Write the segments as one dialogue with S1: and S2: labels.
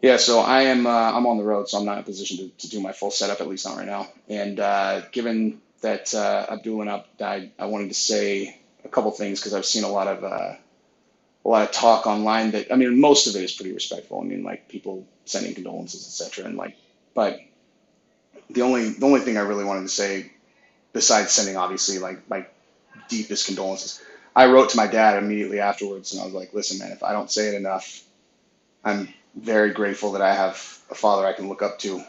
S1: Yeah, so I'm on the road, so I'm not in a position to do my full setup, at least not right now. And given that Abdul and Ab died, I wanted to say a couple things because I've seen a lot of talk online that I mean most of it is pretty respectful. I mean like people sending condolences, etc. And like, but the only thing I really wanted to say besides sending obviously like my deepest condolences, I wrote to my dad immediately afterwards, and I was like, listen, man, if I don't say it enough, I'm very grateful that I have a father I can look up to.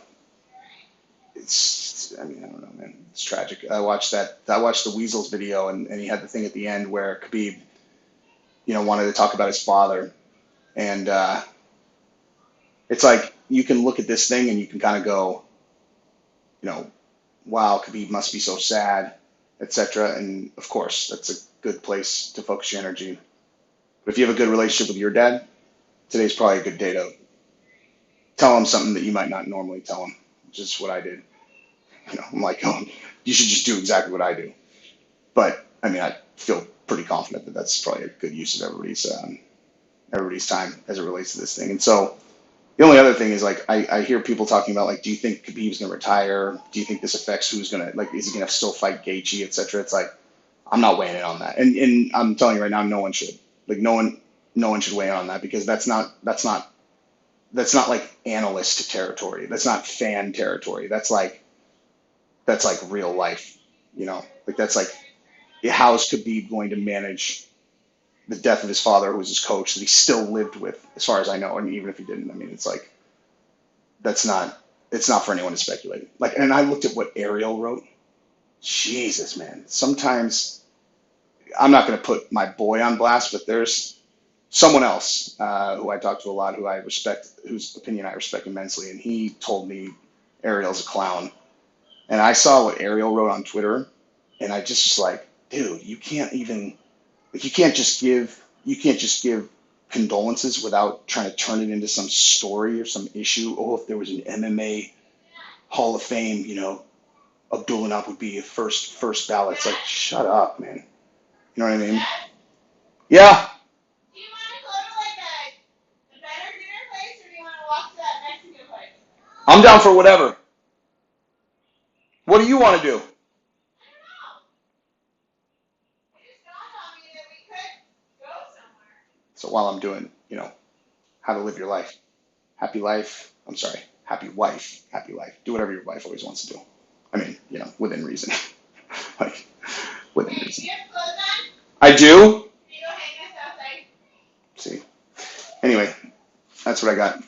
S1: I mean, I don't know, man. It's tragic. I watched the Weasels video, and he had the thing at the end where Khabib, wanted to talk about his father. And it's like, you can look at this thing and you can kind of go, you know, wow, Khabib must be so sad, etc. And of course, that's a good place to focus your energy. But if you have a good relationship with your dad, today's probably a good day to tell him something that you might not normally tell him, which is what I did. I'm like, oh, you should just do exactly what I do. But I mean, I feel pretty confident that that's probably a good use of everybody's time as it relates to this thing. And so the only other thing is like I hear people talking about like, do you think Khabib's going to retire? Do you think this affects who's going to like, is he going to still fight Gaethje, etc.? It's like I'm not weighing in on that, and I'm telling you right now, no one should. Like no one should weigh in on that because that's not like analyst territory. That's not fan territory. That's like real life, like that's like how's Khabib going to manage the death of his father, who was his coach, that he still lived with, as far as I know, and even if he didn't, I mean, it's like that's not it's not for anyone to speculate. Like, and I looked at what Ariel wrote. Jesus, man. Sometimes I'm not going to put my boy on blast, but there's someone else who I talk to a lot, who I respect, whose opinion I respect immensely, and he told me Ariel's a clown. And I saw what Ariel wrote on Twitter, and I just was like, dude, you can't even like you can't just give condolences without trying to turn it into some story or some issue. Oh, if there was an MMA Hall of Fame, Abdullah would be a first ballot. It's like, shut up, man. You know what I mean? Yeah,
S2: Do you want to go to like a better dinner place, or do you want to walk to that Mexican place?
S1: I'm down for whatever. What do you want to do?
S2: I don't know. It just dawned on me that we could go somewhere.
S1: So while I'm doing, how to live your life, happy life. I'm sorry, happy wife, happy life. Do whatever your wife always wants to do. I mean, within reason. Like, within
S2: Wait, do
S1: reason.
S2: you have clothes on?
S1: I do.
S2: Can you go hang us outside?
S1: See. Anyway, that's what I got.